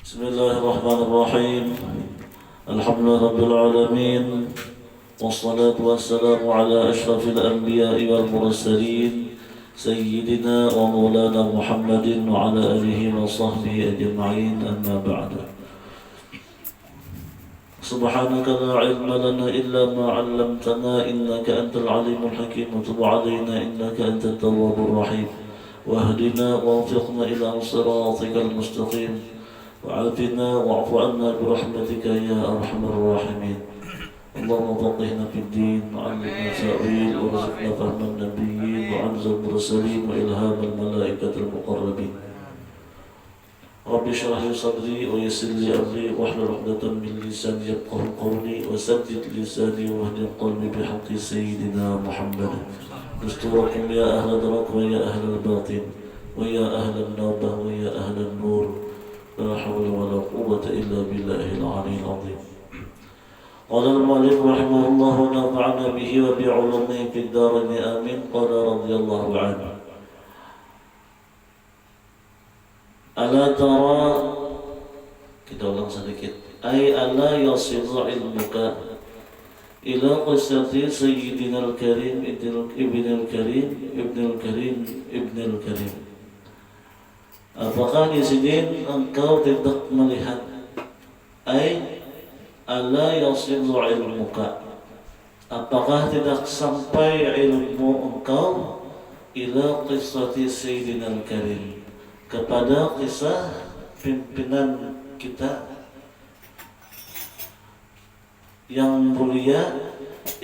بسم الله الرحمن الرحيم. الحمد لله رب العالمين، والصلاة والسلام على أشرف الأنبياء والمرسلين سيدنا ومولانا محمد وعلى آله وصحبه أجمعين، أما بعد. سبحانك لا علم لنا إلا ما علمتنا إنك أنت العليم الحكيم، وتب علينا إنك أنت التواب الرحيم، واهدنا ووفقنا إلى صراطك المستقيم، وعافنا واعف عنا برحمتك يا أرحم الراحمين. اللهم فقهنا في الدين، وعلمنا التأويل، وارزقنا فهم النبيين وعنز المرسلين وإلهام الملائكة المقربين. رب اشرح لي صدري ويسر لي أمري واحلل عقدة من لساني يفقهوا قولي وسدد لساني واهد قلبي بحق سيدنا محمد. دستوركم يا أهل الدرك ويا أهل الباطن ويا أهل النوبة ويا أهل النور، لا حول ولا قوة إلا بالله العلي العظيم. قال المؤلف رحمه الله ونفعنا به وبعلومه في الدارين آمين. قال رضي الله عنه: ألا ترى، kita ulang sedikit, ay ala yasilu ilmuka ila qisati sayyidina al-karim ibn al-karim. Apakah di sini engkau tidak melihat, ay ala yasilu ilmuka, apakah tidak sampai ilmu engkau ila qisati sayyidina al-karim, kepada kisah pimpinan kita yang mulia,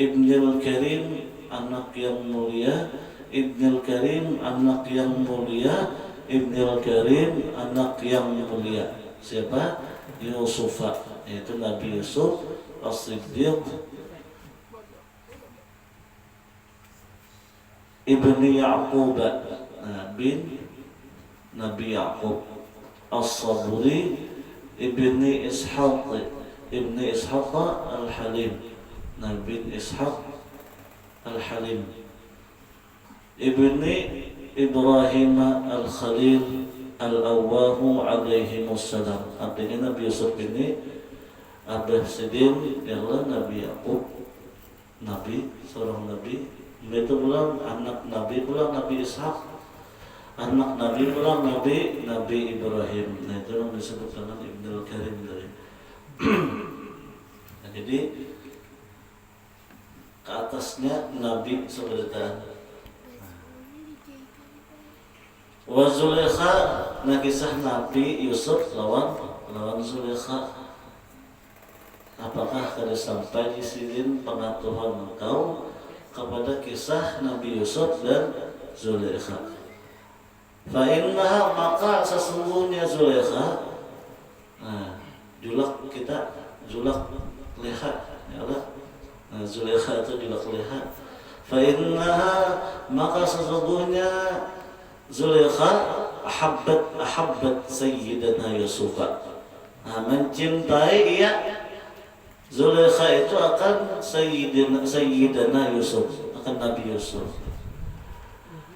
Ibnul Karim, anak yang mulia, Ibnul Karim, anak yang mulia, Ibnul Karim, anak yang mulia. Siapa? Yusufa, yaitu Nabi Yusuf As-Siddiq ibni Ya'qub, bin Nabi Ya'qub. As-Saburi ibni Ishaq Al-Halim, Nabi Ishaq Al-Halim. Ibni Ibrahim Al-Khalil Al-Awwahu alaihimussalam. Artinya Nabi Yusuf ini Abah Sidin ialah Nabi Ya'qub, Nabi, seorang Nabi. Itu pula anak Nabi, pula Nabi Ishaq, anak Nabi, pula Nabi Ibrahim. Nah itu yang disebut dengan Ibnul Karim dari. Nah, jadi ke atasnya Nabi seberitaan. Wa Zulaikha, nah kisah Nabi Yusuf lawan Zulaikha. Apakah kada sampai di sini pengetahuan engkau kepada kisah Nabi Yusuf dan Zulaikha? Fa'innaha, maka sesungguhnya Zulaikha, nah julak kita, julak leha, ya Allah. Nah, Zulaikha itu julak leha. Fa'innaha, maka sesungguhnya Zulaikha ahabbat sayyidina Yusuf. Nah, mencintai ia Zulaikha itu akan sayyidina Yusuf, akan Nabi Yusuf.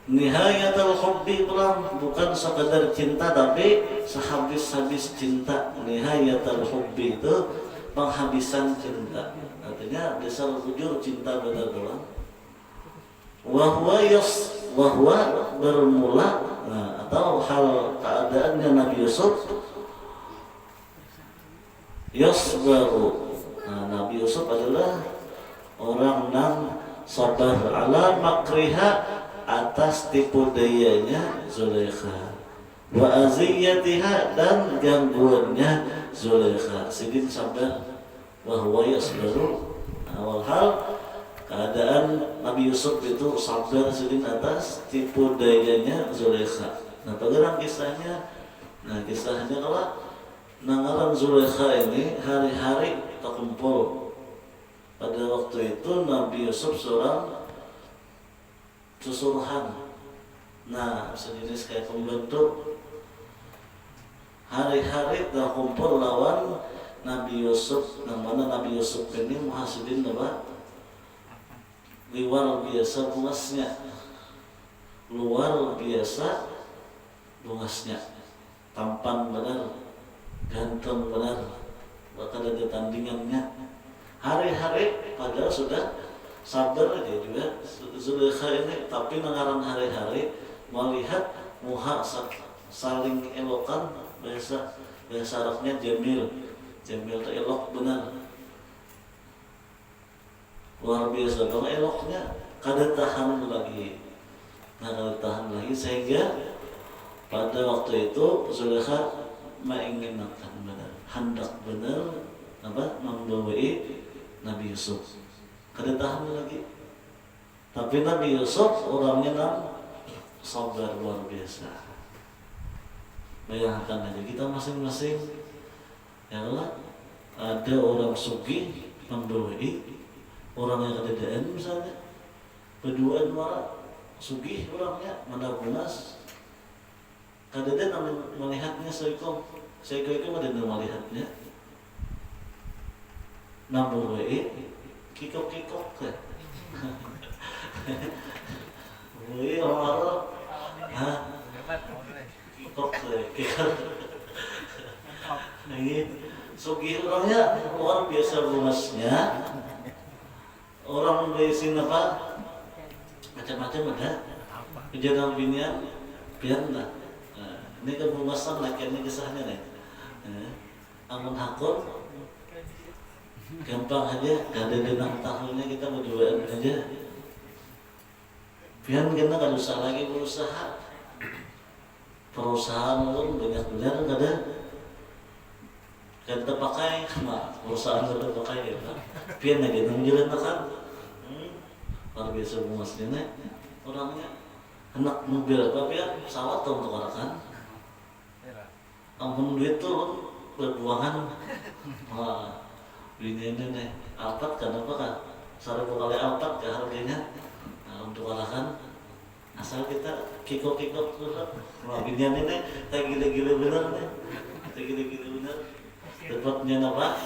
Nihayatul hubbi, bukan sekadar cinta tapi sehabis-habis cinta. Nihayatul hubbi itu penghabisan cinta. Artinya bisa jujur cinta benar-benar. Wahwa bermula, nah, atau hal keadaannya Nabi Yusuf yasbaru. Nah, Nabi Yusuf adalah orang yang sabar ala makriha, atas tipu dayanya Zulaikha, wa aziyatiha, dan gangguannya Zulaikha. Sidin sabar, wahwa yasbaru. Awal hal keadaan Nabi Yusuf itu sabar sidin atas tipu dayanya Zulaikha. Nah bagaimana kisahnya? Nah kisahnya kalau nangaran Zulaikha ini hari-hari terkumpul. Pada waktu itu Nabi Yusuf seorang susuruhan, nah sejenis kayak pembentuk. Hari-hari dah kumpul lawan Nabi Yusuf. Namanya Nabi Yusuf ini muhasidin apa? Luar biasa luasnya, luar biasa luasnya, tampan benar, ganteng. tandingannya. Hari-hari padahal sudah sabar aja juga Zulaikha ini, tapi nengaran hari-hari melihat muha saling elokan, bahasa Arabnya jamil itu elok benar, luar biasa kalau eloknya kada tahan lagi, sehingga pada waktu itu Zulaikha menginginkan benar, hendak benar membawai Nabi Yusuf, kada tahan lagi. Tapi Nabi Yusuf orangnya sabar luar biasa. Bayangkan aja kita masing-masing, ya Allah, ada orang sugih membawai orang yang kedadaan misalnya, berduaan marah, sugih orangnya mana bunas, kadadaan melihatnya seiko itu ada melihatnya. Nambah wae kikok ya. Woi orang kikok. Ini sugih orangnya luar biasa luasnya. Orang dari sini apa macam-macam ada. Kejadian binian pianlah. Ini kebumasan lagi ini kisahnya nih. Amun hakun gampang aja, gak ada 6 tahunnya kita berduaan aja. Pian kita gak usah lagi berusaha. Perusahaan pun banyak benar gak ada. Gak terpakai, perusahaan gak terpakai ya kan. Pian aja nungguin kan. Luar biasa bumasnya orangnya. Anak mobil apa pian, pesawat tuh untuk orang kan. Ampun duit tuh berbuangan. Bini ini nih, Alphard kan apa kan? 1000 kali Alphard ke harganya. Nah, untuk alakan asal kita kikok terus. Wah, bini ini kayak gila-gila bener nih. Kayak gila-gila bener. Tepatnya apa?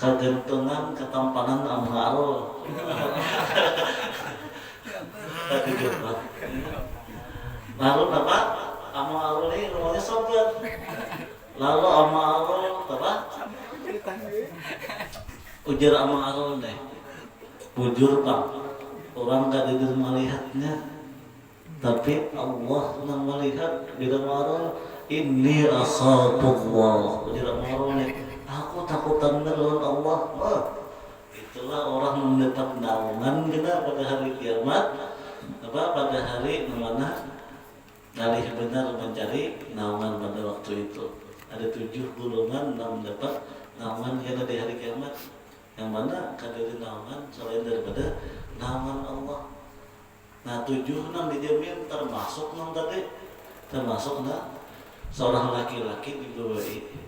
Kegantungan ketampanan amharul. Tadi juga. Lalu apa? Amharul ini rumahnya sobat. Lalu amharul apa? Ujar amharul deh. Bujur Pak. Orang gak ada melihatnya, tapi Allah yang melihat. Bila amharul ini akhafullah. Ujar amharul nih. Aku takutan lawan Allah. Itulah orang mendapat naungan kita pada hari kiamat. Pada hari mana dalih benar mencari naungan pada waktu itu. Ada 7 golongan yang mendapat naungan kita di hari kiamat. Yang mana kadang naungan selain daripada naungan Allah. Nah 7 yang dijamin termasuk yang tadi, termasuk seorang laki-laki dibawai.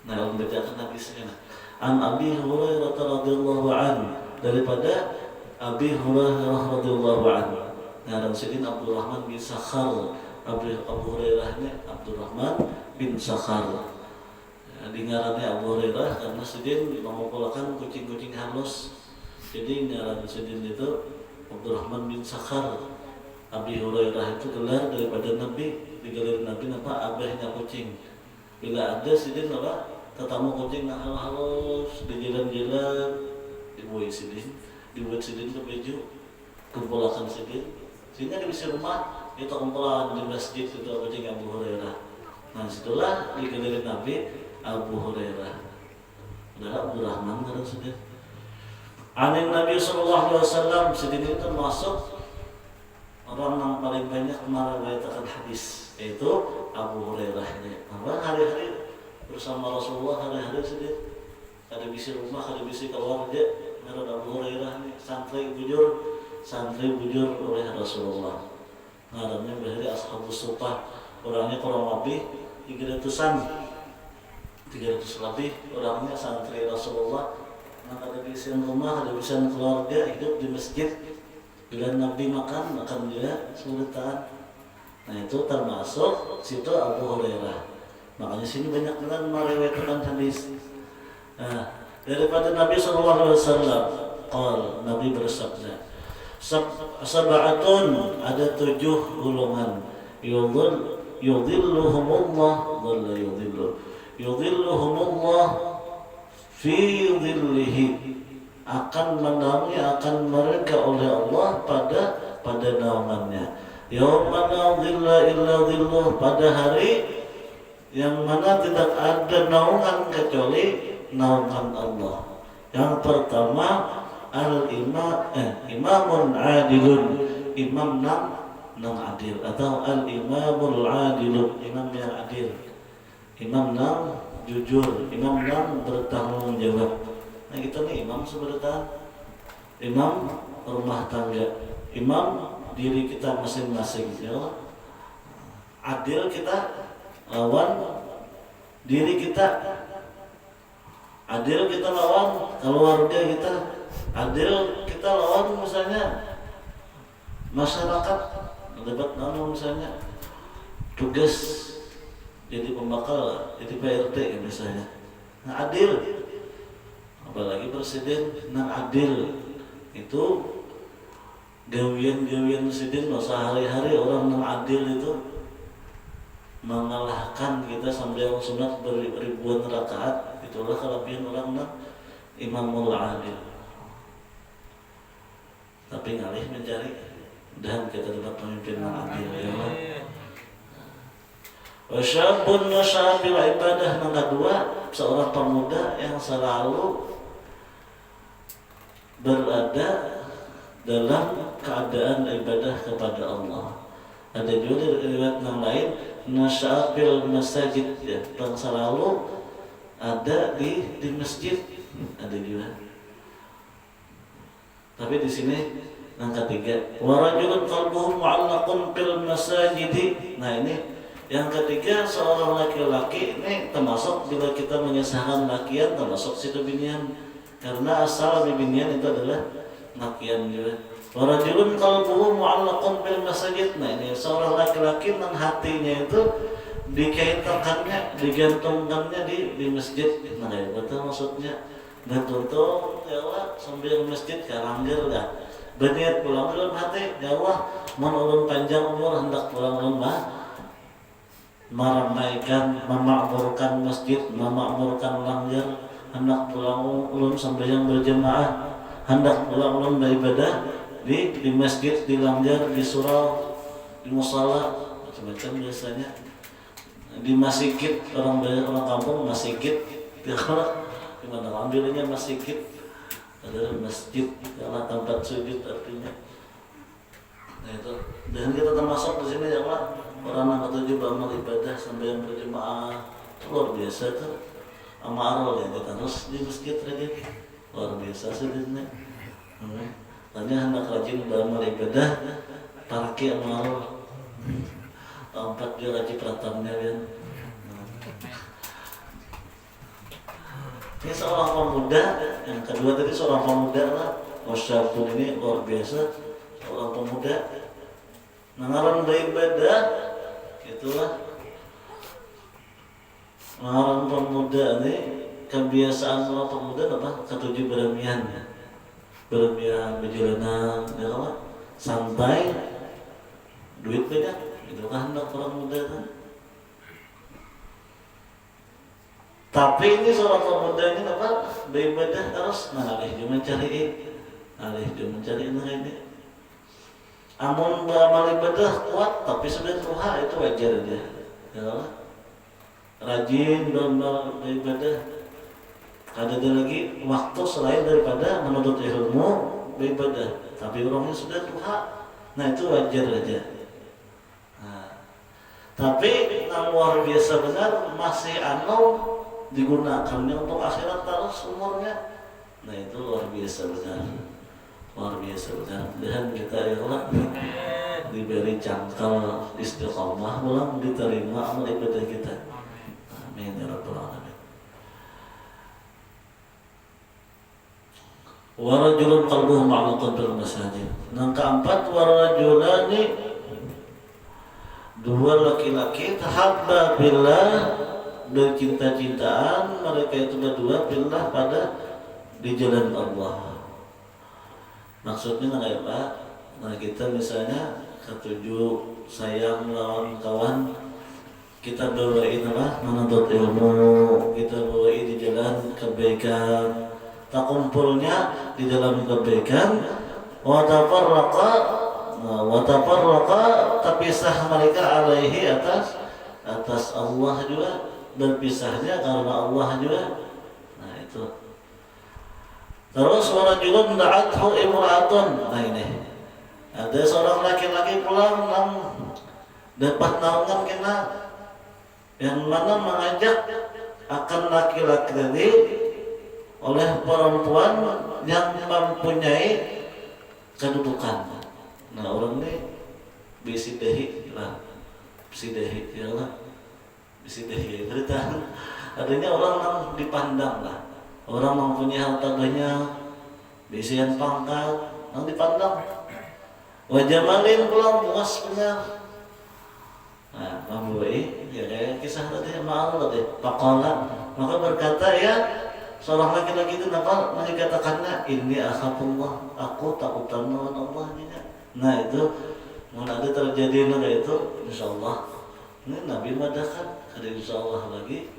Nah, membacakan hadisnya. An Abi Hurairah radhiyallahu anhu, daripada Abi Hurairah radhiyallahu anhu. Nah, dan Sayyidina Abdurrahman bin Sakhar. Abu Hurairah ini Abdurrahman bin Sakhar. Ngarannya Abu Hurairah karena Sayyidin mengumpulkan kucing-kucing halus. Jadi ngaran Sayyidin itu Abdurrahman bin Sakhar. Abi Hurairah itu gelar daripada Nabi, digelar Nabi apa? Abahnya kucing. Bila ada Sayyidin apa? Tetamu kucing halus di jalan-jalan, dibuat Sayyidin ke baju, kumpulkan Sayyidin. Sehingga di rumah itu kumpulan di masjid itu kucing Abu Hurairah. Nah setelah digelar Nabi Abu Hurairah, adalah Abdurrahman kan sudah. Anin Nabi Sallallahu Alaihi Wasallam, Sayyidin itu masuk orang yang paling banyak meriwayatkan hadis, yaitu Abu Hurairah ini. Hari-hari bersama Rasulullah, hari-hari sedih. Kada bisa rumah, kada bisa keluar dia. Karena Abu Hurairah ini santri bujur oleh Rasulullah. Ngarannya bahari Ashabus Suffah. Orangnya kurang lebih 300 lebih orangnya santri Rasulullah. Nah, kada bisa rumah, kada bisa keluarga, hidup di masjid. Bila Nabi makan dia sulitan. Nah itu termasuk situ Abu Hurairah. Makanya sini banyak dengan meriwayatkan hadis. Nah, daripada Nabi SAW, Nabi bersabda, sab'atun, ada 7 golongan, yudhilluhumullah, dhalla yudhilluhumullah fi dhillihi, akan menaungi akan mereka oleh Allah pada naungannya. Yauma la dhilla illa dhilluh, pada hari yang mana tidak ada naungan kecuali naungan Allah. Yang pertama imamun adilun, imam nang adil, atau al-imamul adilun, imam yang adil, imam nang jujur, imam nang bertanggung jawab. Nah kita nih imam sebenarnya, imam rumah tangga, imam diri kita masing-masing, ya. Adil kita lawan diri kita, adil kita lawan keluarga kita, adil kita lawan misalnya masyarakat, debat misalnya tugas jadi pembakal, jadi PRT ya misalnya. Nah adil, apalagi presiden, nah adil itu gawian presiden sehari-hari orang yang adil itu mengalahkan kita sampai sunat beribuan rakaat. Itulah kelebihan orang yang imamul adil. Tapi ngalih mencari dan kita dapat pemimpin yang adil, ya Allah. Wasyabun nasyabil ibadah, yang kedua seorang pemuda yang selalu berada dalam keadaan ibadah kepada Allah. Ada juga riwayat yang lain nasyabil masjid, ya, yang selalu ada di masjid, ada juga. Tapi di sini yang ketiga warajulun qalbuhu mu'allaqun bil masajid. Nah ini yang ketiga, seorang laki-laki ini termasuk bila kita mengisahkan lakian termasuk situ binian, karena asal binian itu adalah lakian juga. Warajulun qalbuhu mu'allaqun bil masajid. Nah ini seorang laki-laki yang hatinya itu dikaitkannya, digantungkannya di masjid. Nah ya betul maksudnya. Dan tuntung ya Allah sambil masjid karangger dah. Berniat pulang dalam hati, ya Allah mun ulun panjang umur hendak pulang rumah meramaikan, memakmurkan masjid, memakmurkan langgar, hendak pulang ulun sembahyang berjemaah, hendak pulang ulun beribadah di masjid, di langgar, di surau, di musala, macam-macam biasanya. Di masjid, orang kampung masjid, di mana ambilnya masjid, adalah masjid, karena tempat sujud artinya. Nah itu, dan kita termasuk di sini ya Pak, orang yang ketujuh beramal ibadah sambil berjemaah, luar biasa tuh. Amal ya kita terus di masjid aja, luar biasa sih. Tanya hendak rajin beramal ibadah, tarki amal, empat juga rajin peratamnya kan. Ini seorang pemuda, yang kedua tadi seorang pemuda lah, wasyabun ini luar biasa, seorang pemuda mengarang beribadah, itulah mengarang pemuda ini kebiasaan seorang pemuda apa? Ketujuh beremian, beremian berjalanan, ya Allah, santai, duit banyak, itu kan hendak orang muda kan. Tapi ini seorang pemuda ini apa? Beribadah terus, alih dia mencari ini. Amun beramal ibadah kuat, tapi sudah tuha itu wajar aja. Ya Allah. Rajin beramal ibadah. Ada lagi waktu selain daripada menuntut ilmu beribadah. Tapi orangnya sudah tuha, nah itu wajar aja. Nah, tapi yang luar biasa benar masih digunakannya untuk akhirat terus umurnya. Nah itu luar biasa benar, luar biasa benar. Dan kita ya Allah diberi cangkal istiqomah, ulang diterima amal ibadah kita. Amin ya rabbal alamin. Warajulun qalbuhu ma'luqun bil masajid. Yang keempat warajulani, dua laki-laki tahabba billah, bercinta-cintaan mereka itu berdua billah pada di jalan Allah. Maksudnya nggak Pak? Nah kita misalnya ketujuh sayang lawan kawan, kita bawain apa? Menuntut ilmu, kita bawain di jalan kebaikan, tak kumpulnya di dalam kebaikan. Wa tafarraqa terpisah mereka alaihi atas Allah juga, berpisahnya karena Allah juga. Nah itu. Terus warajulun da'athu imra'atun. Nah ini ada seorang laki-laki pulang dapat naungan kena yang mana mengajak akan laki-laki tadi oleh perempuan yang mempunyai kedudukan. Nah orang ini bisidehi lah, bisidehi ya lah, bisidehi cerita. Artinya orang yang dipandang lah, orang mempunyai harta banyak, bisian pangkat, yang dipandang. Wajah malin pulang puas benar. Nah, Mambuai, ya kayak kisah tadi sama Allah tadi. Pakola, maka berkata ya, seorang laki-laki itu apa? Mengatakannya, ini akhafullah, aku tak utama Allah juga. Nah itu, mau ada terjadi naga itu, insya Allah. Ini Nabi madakan, ada insya Allah lagi.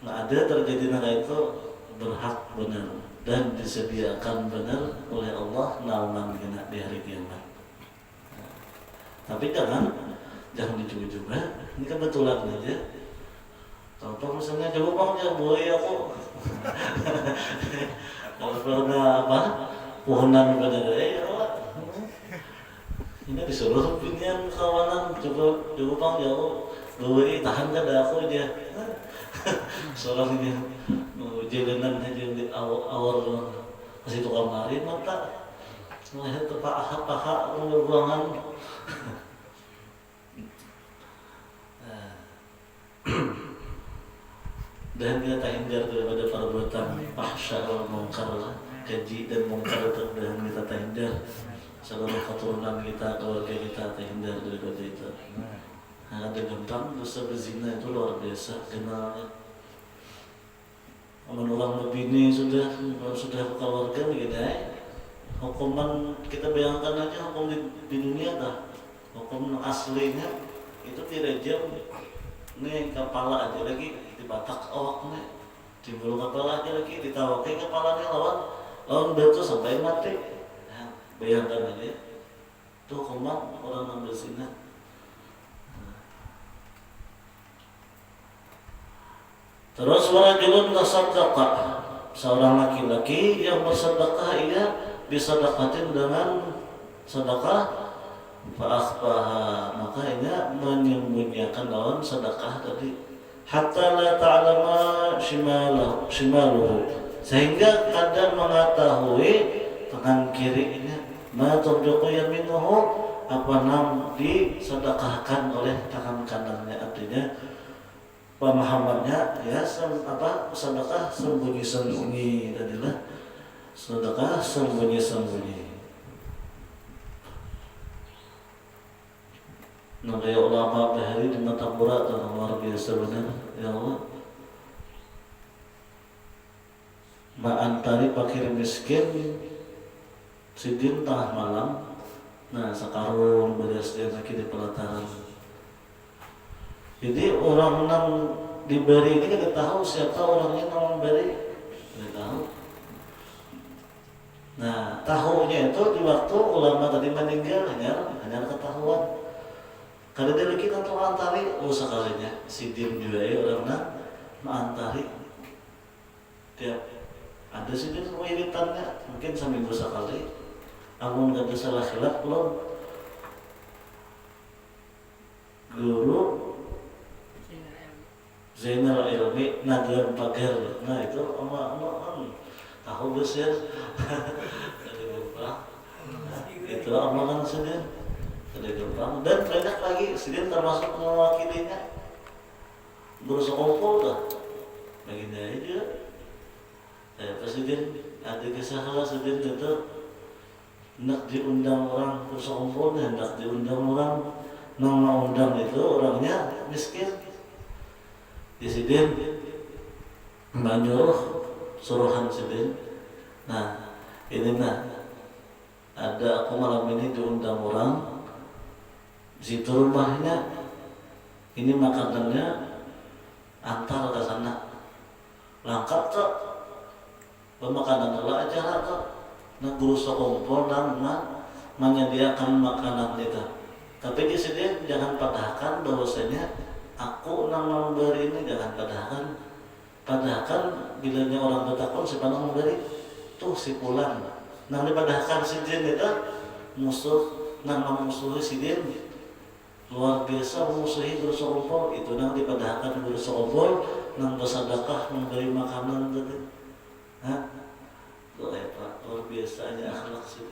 Nah ada terjadi naga itu berhak benar dan disediakan benar oleh Allah naungan kena di hari kiamat. Nah, tapi jangan dicoba-coba. Ini kebetulan aja. Contoh misalnya coba bang ya boleh aku. Kalau pernah apa pohonan pada ya ini disuruh pilihan kawanan coba bang ya aku boleh tahan kan aku dia. Seorang ini jalanan aja di awal kasih tukang lari mata melihat paha ruangan. Dan kita tak hindar daripada perbuatan fahsya wal munkar, keji dan munkar itu, dan kita tak hindar seluruh keturunan kita, keluarga kita tak hindar daripada itu. Nah, ada gampang dosa berzina itu luar biasa kenalnya. Orang begini sudah keluarga begini, hukuman kita bayangkan aja hukum di dunia dah, hukum aslinya itu direjam nih kepala aja lagi dibatak awaknya, timbul kepala aja lagi ditawakai kepalanya lawan batu sampai mati. Nah, bayangkan aja itu hukuman orang yang berzina. Terus warajulun tasaddaqa, seorang laki-laki yang bersedekah ia disedekatin dengan sedekah fa akhfaha, maka ia menyembunyikan lawan sedekah tadi hatta la ta'lama shimaluhu, sehingga kadang mengetahui tangan kirinya ma tunfiqu yaminuhu, apa nam disedekahkan oleh tangan kanannya. Artinya pemahamannya ya sedekah sembunyi-sembunyi adalah sedekah sembunyi-sembunyi. Nah kayak ulama bahari di mata murah dan luar biasa benar ya Allah. Ma'antari fakir miskin sidin tengah malam. Nah sekarung beras dia lagi di pelataran. Jadi orang yang diberi ini kita tahu siapa orangnya yang memberi, kita tahu. Nah tahunya itu di waktu ulama tadi meninggal hanya ketahuan. Kada dia lagi tentu antari, sekalinya sidim juga ya orangnya antari. Tiap ada sidim wiritannya mungkin seminggu sekali. Amun kada salah khilaf belum guru Zainal Ilmi Nadar Pagar. Nah itu tahu besar dari lupa. Itu amalan sedih dari gampang dan banyak lagi sedih termasuk mewakilinya bersekongkol dah baginda aja. Presiden ada kisah sedih itu hendak diundang orang bersekongkol, hendak diundang orang nama undang itu orangnya miskin. Sidin menyuruh suruhan Sidin. Nah ini ada aku malam ini diundang orang di situ rumahnya, ini makanannya antar ke sana berangkat tuh pemakanan adalah acara tuh nah guru sekompol dan menyediakan makanan kita. Tapi di sini jangan padahkan bahwasanya aku nang memberi ini, jangan padahkan bilanya orang bertakwa siapa nang memberi tuh si pulang nang dipadahkan si jin itu musuh nang memusuhi si jin luar biasa memusuhi guru sekompol itu nang dipadahkan guru sekompol nang bersedekah memberi makanan tadi. Tuh Pak, luar biasa aja akhlak sih.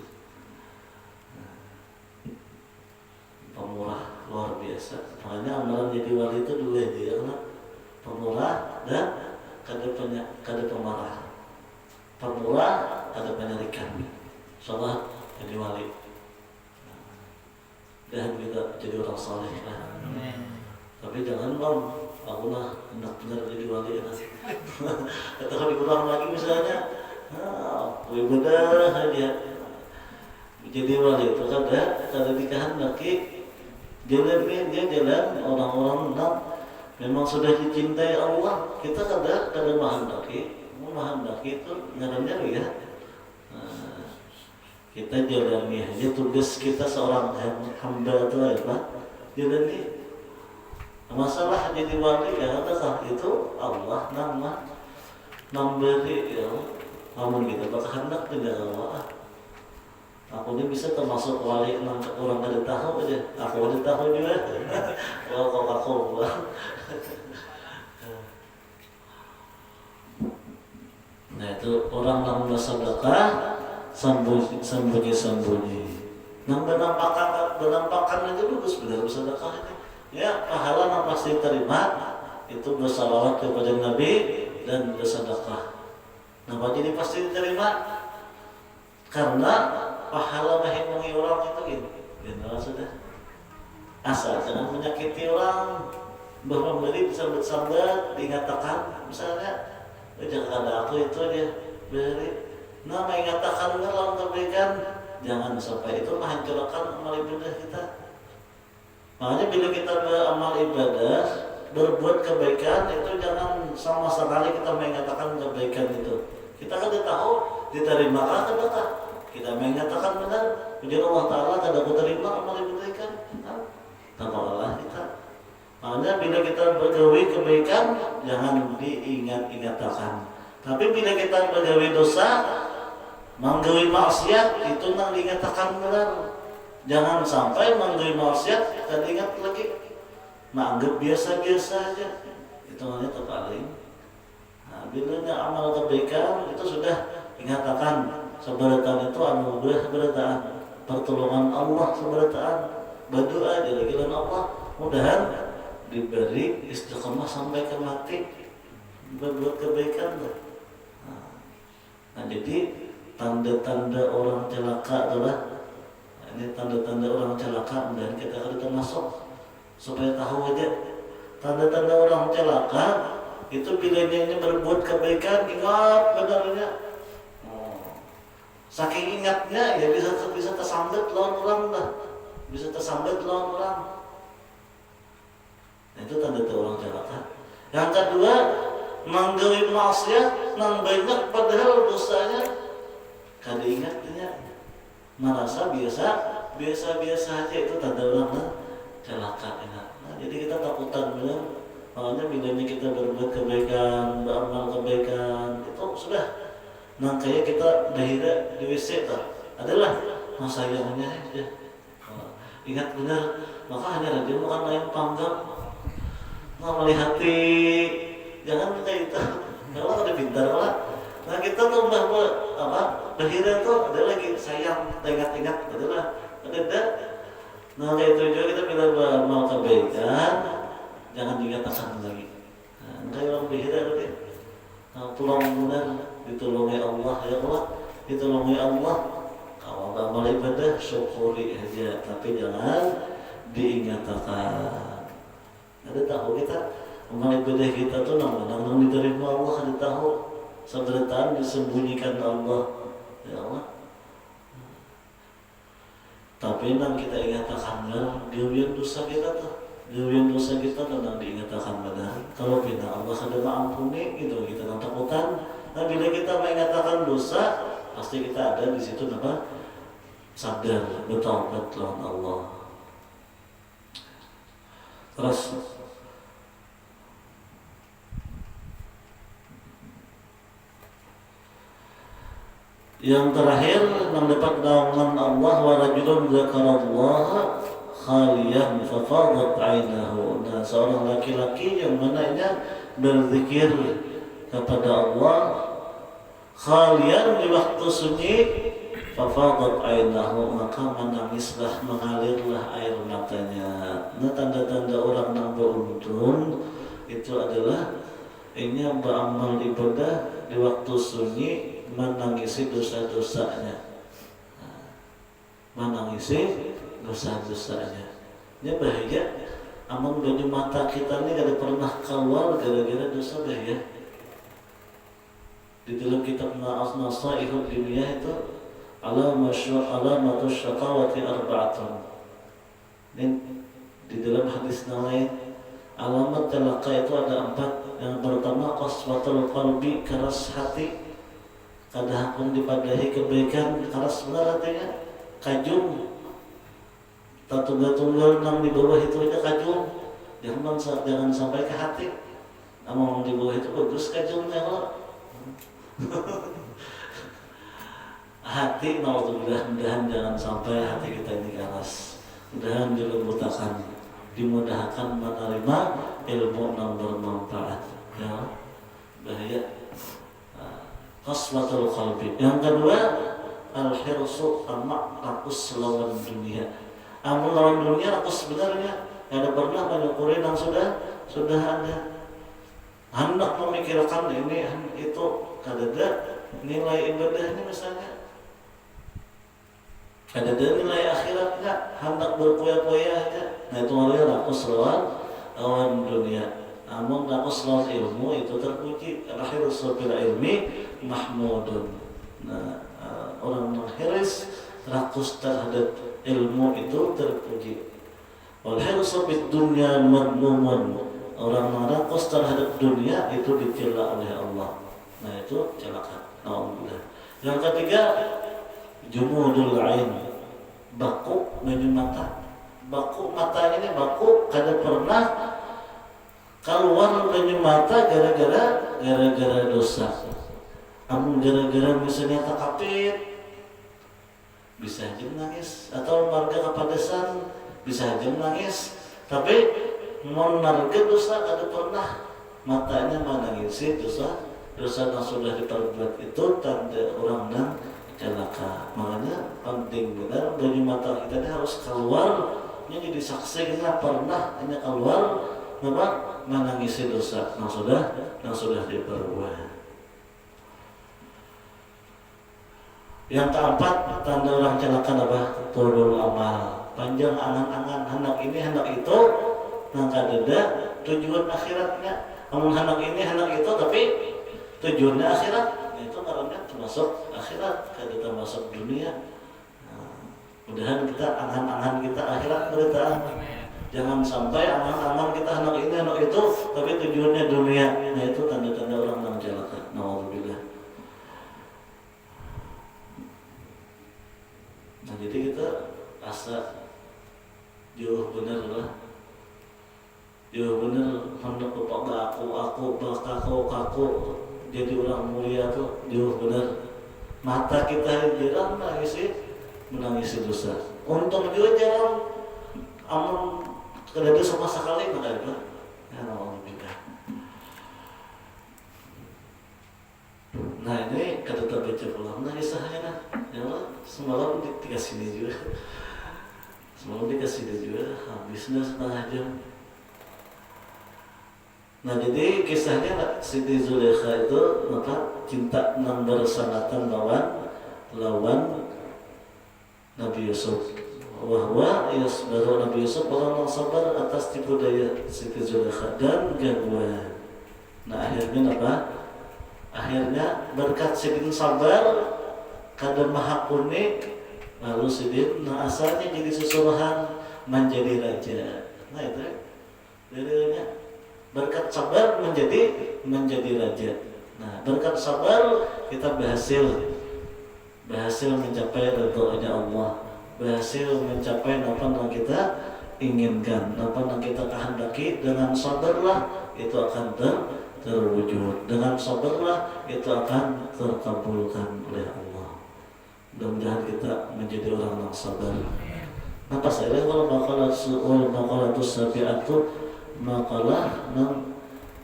Pemurah luar biasa. Makanya amalan jadi wali itu dua dia kan, pemurah dan kada pemarah. Pemurah kada penyerikan. Salat jadi wali. Dan kita jadi orang saleh lah. Tapi jangan bang, aku lah hendak benar jadi wali kan. Atau diulang lagi misalnya, ibadah aja. Jadi wali itu kada dikehendaki. Dia jalan orang-orang memang sudah dicintai Allah. Kita kada menghendaki itu ngarannya ya. Kita jalani aja tugas kita seorang hamba itu apa? Jalani. Masalah jadi wali ya adakah itu Allah memberi ya. Namun kita berkehendak tidak Allah. Aku ini bisa termasuk wali orang kada tahu aja. Aku ada tahu juga. Kalau aku. Nah itu orang yang bersedekah sembunyi. Nang benampakan aja bagus benar bersedekah ini. Ya pahala yang pasti terima itu bersalawat kepada Nabi dan bersedekah. Kenapa jadi pasti diterima? Karena pahala menghibungi orang itu gini sudah. Asal jangan menyakiti orang. Memberi bisa bersabar, dikatakan misalnya jangan ada aku itu dia beri. Nah mengatakan kalau kebaikan jangan sampai itu menghancurkan amal ibadah kita. Makanya bila kita beramal ibadah berbuat kebaikan itu jangan sama sekali kita mengatakan kebaikan itu. Kita kan tahu diterima kan kita mengatakan benar, puji Allah Ta'ala kada terima amal kebaikan. Tanpa Allah kita. Makanya bila kita bergawe kebaikan jangan diingat-ingatkan. Tapi bila kita bergawe dosa, menggawe maksiat itu nang diingatkan benar. Jangan sampai menggawe maksiat dan ingat lagi. Menganggap biasa-biasa aja. Itu hanya terpaling. Nah, bila amal kebaikan itu sudah ingatakan seberatan itu anugerah seberatan pertolongan Allah seberatan berdoa jalan Allah mudahan diberi istiqomah sampai ke mati berbuat kebaikan. Nah jadi tanda-tanda orang celaka adalah ini tanda-tanda orang celaka dan kita harus termasuk supaya tahu aja tanda-tanda orang celaka itu bila dia berbuat kebaikan ingat benarnya. Saking ingatnya ya bisa tersambut lawan orang dah, bisa tersambut lawan orang. Nah, itu tanda orang celaka. Yang kedua, menggawe maksiat nang banyak padahal dosanya kada ingatnya, merasa biasa aja itu tanda orang celaka. Nah, jadi kita takutan benar. Makanya bilanya kita berbuat kebaikan, beramal kebaikan itu sudah. Nah kayak kita dahira di WC adalah sayangnya aja. Ingat benar, maka hanya radio makan ayam panggang. Nah melihati, jangan kayak itu. Kalau ada pintar lah. Nah kita tuh dahira tuh ada lagi sayang, ingat adalah ada. Nah kayak itu juga kita bila beramal kebaikan, jangan diingatkan lagi. Nah kayak orang dahira tadi, tolong benar. Ditolongi Allah ya Allah, ditolongi Allah. Kalau amal ibadah syukuri aja, tapi jangan diingatkan. Ada tahu kita amal ibadah kita tuh nang diterima Allah, ada tahu seberataan disembunyikan Allah ya Allah. Tapi nang kita ingatkan gawian dosa kita tuh Jauhin dosa kita tenang diingatakan pada kalau bina Allah kada ampuni gitu kita takutan. Nah bila kita mengatakan dosa pasti kita ada di situ apa sadar bertaubat lawan Allah. Terus yang terakhir mendapat naungan Allah wa rajulun dzakarallaha khaliyan fafadat ainahu. Nah, seorang laki-laki yang mananya berzikir kepada Allah khaliyan di waktu sunyi fafadat ainahu, maka menangislah, mengalirlah air matanya. Nah, tanda-tanda orang yang beruntung itu adalah ini yang beramal ibadah di waktu sunyi menangisi dosa-dosanya, menangisi dosa-dosanya. Ini bahaya. Amun dari mata kita ini kada pernah keluar gara-gara dosa bahaya. Di dalam kitab Nasaihud Dunia itu alamatus syaqawati arba'atun. Ini di dalam hadis lain alamat celaka itu ada 4. Yang pertama qaswatul qalbi, keras hati. Kada hakun dipadahi kebaikan, keras benar hatinya, kajung. Tak tunggal-tunggal nang di bawah itu aja kajung. Jangan sampai ke hati. Namun di bawah itu bagus kajungnya loh. Hati mudah-mudahan jangan sampai hati kita ini keras. Mudahan dilembutkan, dimudahkan menerima ilmu yang bermanfaat. Ya, bahaya. Qaswatul qalbi. Yang kedua al-hirsu, tamak, rakus lawan dunia. Amun lawan dunia rakus sebenarnya ada pernah menyukuri yang sudah ada. Hendak memikirkan ini itu kadada nilai ibadah ini misalnya, kadada nilai akhiratnya, hendak berpoya-poya aja. Nah itu namanya rakus lawan dunia. Namun rakus lawan ilmu itu terpuji. Al-hirsu bil ilmi mahmudun. Nah, orang menghiris rakus terhadap ilmu itu terpuji. Wal-hirsu bid dunya madmumun. Orang rakus terhadap dunia itu dicela oleh Allah. Nah itu celaka. Alhamdulillah. Yang ketiga jumudul ain, baku menyun mata. Baku mata ini baku kada pernah keluar menyun mata gara-gara dosa. Amun gara-gara misalnya takapit bisa aja nangis, atau marga kepedesan bisa aja nangis, tapi mon marga dosa kada pernah matanya menangisi dosa yang sudah diperbuat itu tanda orang yang celaka. Makanya penting benar bagi mata kita ini harus keluar, ini jadi saksi kita pernah ini keluar memang menangisi dosa yang sudah diperbuat. Yang keempat tanda orang celaka apa? Turul amal, panjang angan-angan, hendak ini hendak itu, nang kadada tujuan akhiratnya. Namun hendak ini hendak itu tapi tujuannya akhirat, itu karena termasuk akhirat, kada termasuk dunia. Nah, mudahan kita angan-angan kita akhirat berita. Jangan sampai angan-angan kita hendak ini hendak itu tapi tujuannya dunia. Nah itu tanda-tanda orang yang celaka. Nauzubillah. Nah jadi kita asa jauh bener lah, jauh bener hendak bapak aku kaku jadi orang mulia tuh jauh bener. Mata kita jarang menangisi dosa. Untung juga jarang amun kada ada sama sekali maka itu ya alhamdulillah. Nah ini kada terbaca pulang nah kisahnya nah. Ya semalam dikasih ini juga. Semalam dikasih ini juga habisnya setengah jam. Nah jadi kisahnya Siti Zulaikha itu maka cinta nang bersanatan lawan Nabi Yusuf. Wahwa yasbaru Nabi Yusuf orang yang sabar atas tipu daya Siti Zulaikha dan gangguan. Nah akhirnya apa? Akhirnya berkat Sidin sabar kada maha kunik, lalu Sidin nah asalnya jadi susuruhan menjadi raja. Nah itu Dirinya berkat sabar menjadi raja. Nah, berkat sabar kita berhasil mencapai ridhonya Allah, berhasil mencapai apa yang kita inginkan, apa yang kita kehendaki. Dengan sabarlah itu akan terwujud. Dengan sabarlah itu akan terkabulkan oleh Allah. Mudah-mudahan kita menjadi orang yang sabar. Nah, saya kalau makalah itu sabiatu makalah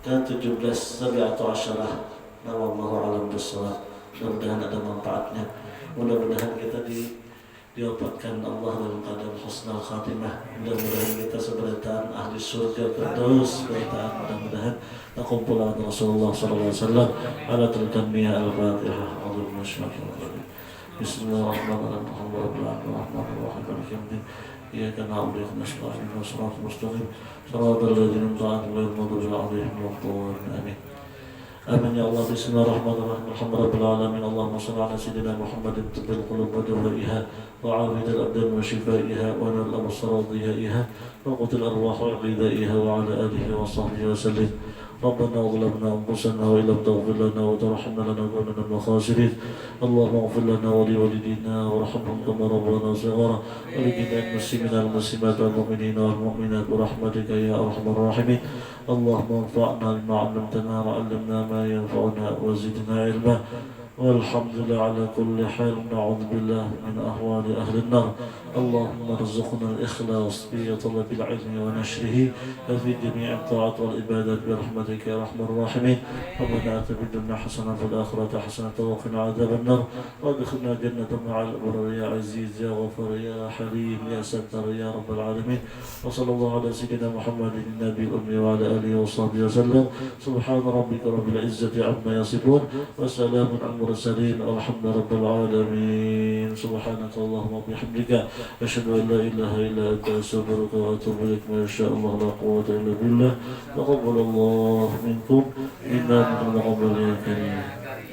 ke-17 sabiatu asyarah. Nah, wallahu a'lam bishawab. Mudah-mudahan ada manfaatnya. Mudah-mudahan kita diobatkan Allah dalam keadaan husnul khatimah. Mudah-mudahan kita seberataan ahli surga firdaus. Mudah-mudahan nakumpul dengan Rasulullah sallallahu alaihi wasallam ala tilkamiyah al-Fatihah. Bismillahirrahmanirrahim. Alhamdulillahirrahmanirrahim. إياك نعبد وإياك نستعين اهدنا الصراط المستقيم صراط الذين أنعمت عليهم غير المغضوب عليهم ولا الضالين آمين. آمين يا الله. بسم الله الرحمن الرحيم. الحمد لله رب العالمين. اللهم صل على سيدنا محمد طب القلوب ودوائها وعافية الأبدان وشفائها ونور الأبصار وضيائها وقوت الأرواح وغذائها وعلى آله وصحبه وسلم. ربنا ظلمنا أنفسنا وإن لم تغفر لنا وترحمنا لنكونن من الخاسرين. اللهم اغفر لنا ولوالدينا وارحمهم كما ربونا صغارا ولجميع المسلمين والمسلمات والمؤمنين والمؤمنات برحمتك يا أرحم الراحمين. اللهم انفعنا بما علمتنا وعلمنا ما ينفعنا وزدنا علما. والحمد لله على كل حال. نعوذ بالله من أهوال أهل النار. اللهم ارزقنا الإخلاص في طلب العلم ونشره وفي جميع الطاعات والعبادات برحمتك يا أرحم الراحمين. ربنا آتنا في الدنيا حسنة وفي الآخرة حسنة وقنا عذاب النار وادخلنا جنة مع الأبرار يا عزيز يا غفور يا حليم يا ستر يا رب العالمين. وصلى الله على سيدنا محمد النبي الأمي وعلى آله وصحبه وسلم. سبحان ربك رب العزة عما يصفون وسلام على المرسلين والحمد لله رب العالمين. سبحانك اللهم وبحمدك أشهد أن لا إله إلا أنت أستغفرك وأتوب إليك. ما شاء الله لا قوة إلا بالله. تقبل الله منكم إنا من المقبل يا كريم.